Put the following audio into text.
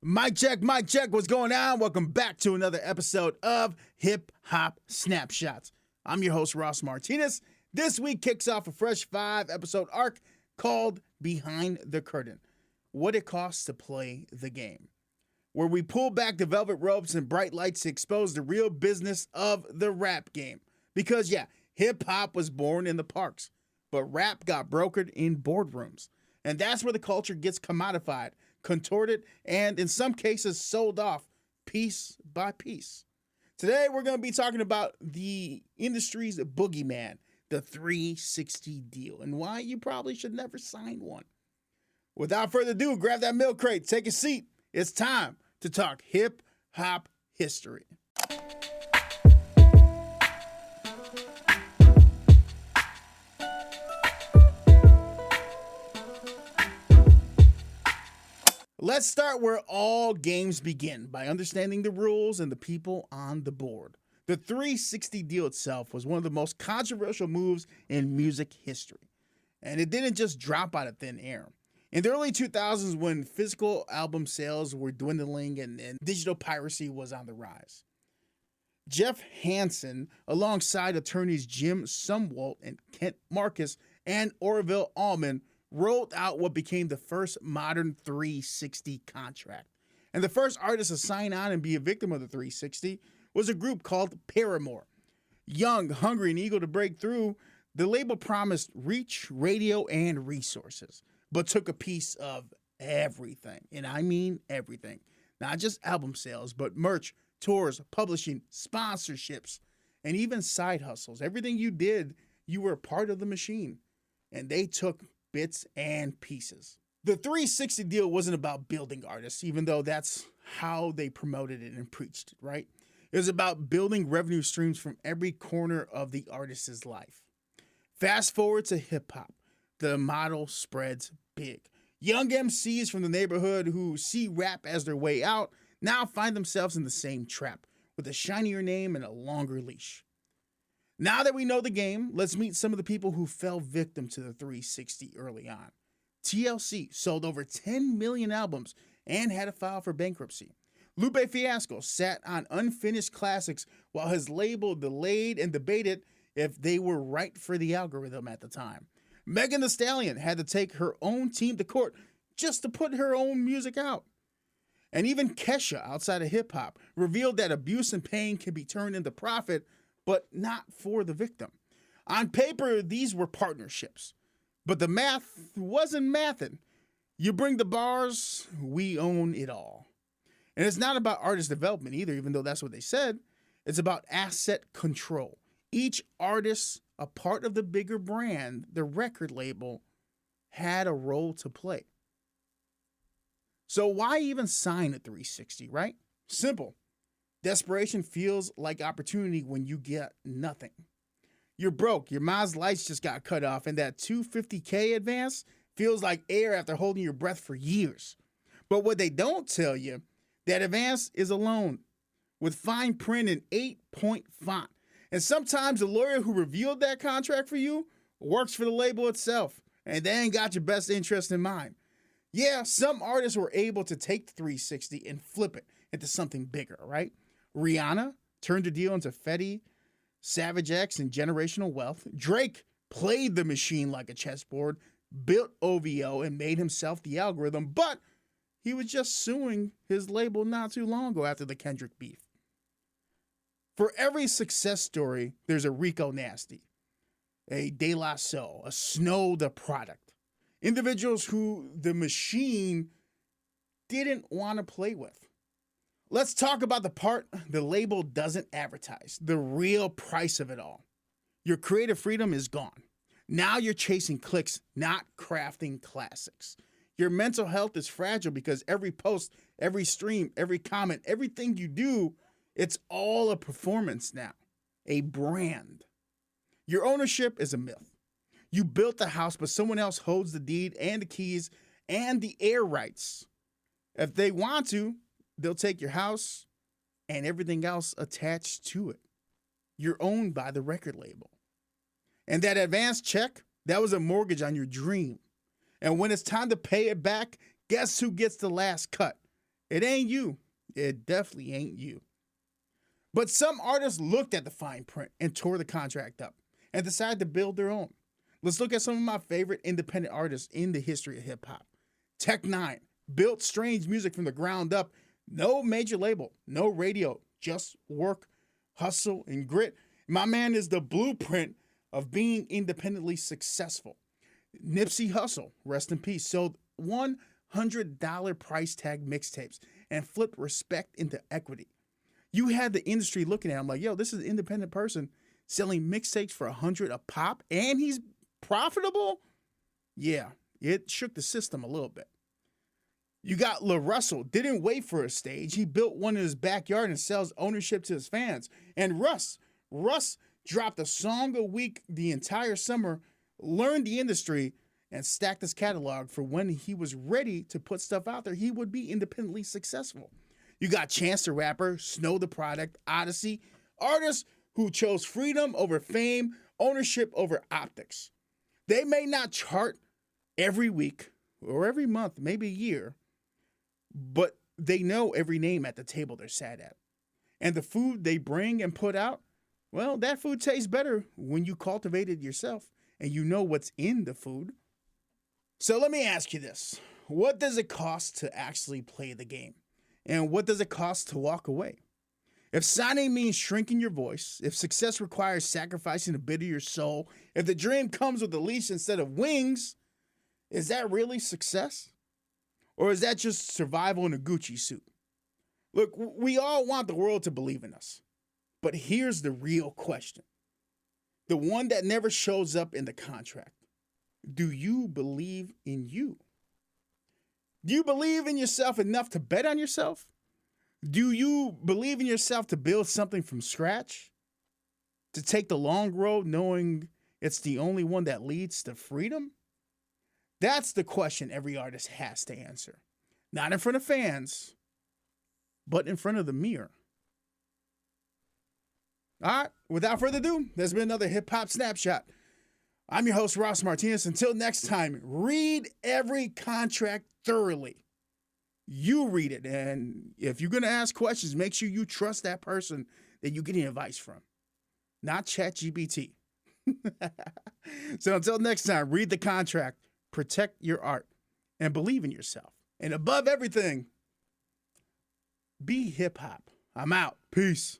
Mic check, mic check. What's going on? Welcome back to another episode of Hip Hop Snapshots. I'm your host, Ross Martinez. This week kicks off a fresh 5-episode arc called Behind the Curtain: What It Costs to Play the Game, where we pull back the velvet ropes and bright lights to expose the real business of the rap game. Because, yeah, hip-hop was born in the parks, but rap got brokered in boardrooms. And that's where the culture gets commodified, contorted, and in some cases sold off piece by piece. Today, we're going to be talking about the industry's boogeyman, the 360 deal, and why you probably should never sign one. Without further ado, grab that milk crate, take a seat. It's time to talk hip-hop history. Let's start where all games begin, by understanding the rules and the people on the board. The 360 deal itself was one of the most controversial moves in music history. And it didn't just drop out of thin air. In the early 2000s, when physical album sales were dwindling and digital piracy was on the rise, Jeff Hansen, alongside attorneys Jim Sumwalt and Kent Marcus and Orville Allman, rolled out what became the first modern 360 contract. And the first artist to sign on and be a victim of the 360 was a group called Paramore. Young, hungry, and eager to break through, the label promised reach, radio, and resources, but took a piece of everything. And I mean everything. Not just album sales, but merch, tours, publishing, sponsorships, and even side hustles. Everything you did, you were a part of the machine. And they took bits and pieces. The 360 deal wasn't about building artists, even though that's how they promoted it and preached it, right? It was about building revenue streams from every corner of the artist's life. Fast forward to hip hop. The model spreads big. Young MCs from the neighborhood who see rap as their way out now find themselves in the same trap, with a shinier name and a longer leash. Now that we know the game, let's meet some of the people who fell victim to the 360 early on. TLC sold over 10 million albums and had to file for bankruptcy. Lupe Fiasco sat on unfinished classics while his label delayed and debated if they were right for the algorithm at the time. Megan Thee Stallion had to take her own team to court just to put her own music out. And even Kesha, outside of hip-hop, revealed that abuse and pain can be turned into profit, but not for the victim. On paper, these were partnerships, but the math wasn't mathing. You bring the bars, we own it all. And it's not about artist development either, even though that's what they said. It's about asset control. Each artist, a part of the bigger brand, the record label, had a role to play. So why even sign a 360, right? Simple. Desperation feels like opportunity when you get nothing. You're broke, your mom's lights just got cut off, and that $250K advance feels like air after holding your breath for years. But what they don't tell you, that advance is a loan with fine print in 8-point font. And sometimes the lawyer who revealed that contract for you works for the label itself, and they ain't got your best interest in mind. Yeah, some artists were able to take the 360 and flip it into something bigger, right? Rihanna turned the deal into Fetty, Savage X, and generational wealth. Drake played the machine like a chessboard, built OVO, and made himself the algorithm, but he was just suing his label not too long ago after the Kendrick beef. For every success story, there's a Rico Nasty, a De La Soul, a Snow the Product. Individuals who the machine didn't want to play with. Let's talk about the part the label doesn't advertise, the real price of it all. Your creative freedom is gone. Now you're chasing clicks, not crafting classics. Your mental health is fragile because every post, every stream, every comment, everything you do, it's all a performance now, a brand. Your ownership is a myth. You built the house, but someone else holds the deed and the keys and the air rights. If they want to, they'll take your house and everything else attached to it. You're owned by the record label. And that advance check, that was a mortgage on your dream. And when it's time to pay it back, guess who gets the last cut? It ain't you. It definitely ain't you. But some artists looked at the fine print and tore the contract up and decided to build their own. Let's look at some of my favorite independent artists in the history of hip hop. Tech Nine built strange music from the ground up. No major label, no radio, just work, hustle, and grit. My man is the blueprint of being independently successful. Nipsey Hussle, rest in peace, sold $100 price tag mixtapes and flipped respect into equity. You had the industry looking at him like, yo, this is an independent person selling mixtapes for $100 a pop and he's profitable? Yeah, it shook the system a little bit. You got La Russell, didn't wait for a stage. He built one in his backyard and sells ownership to his fans. And Russ dropped a song a week the entire summer, learned the industry, and stacked his catalog for when he was ready to put stuff out there, he would be independently successful. You got Chance the Rapper, Snow the Product, Odyssey, artists who chose freedom over fame, ownership over optics. They may not chart every week or every month, maybe a year, but they know every name at the table they're sat at. And the food they bring and put out, well, that food tastes better when you cultivate it yourself and you know what's in the food. So let me ask you this. What does it cost to actually play the game? And what does it cost to walk away? If signing means shrinking your voice, if success requires sacrificing a bit of your soul, if the dream comes with a leash instead of wings, is that really success? Or is that just survival in a Gucci suit? Look, we all want the world to believe in us. But here's the real question. The one that never shows up in the contract. Do you believe in you? Do you believe in yourself enough to bet on yourself? Do you believe in yourself to build something from scratch? To take the long road knowing it's the only one that leads to freedom? That's the question every artist has to answer. Not in front of fans, but in front of the mirror. All right, without further ado, there's been another Hip Hop Snapshot. I'm your host, Ross Martinez. Until next time, read every contract thoroughly. You read it, and if you're going to ask questions, make sure you trust that person that you're getting advice from, not ChatGPT. So until next time, read the contract, protect your art, and believe in yourself. And above everything, be hip-hop. I'm out. Peace.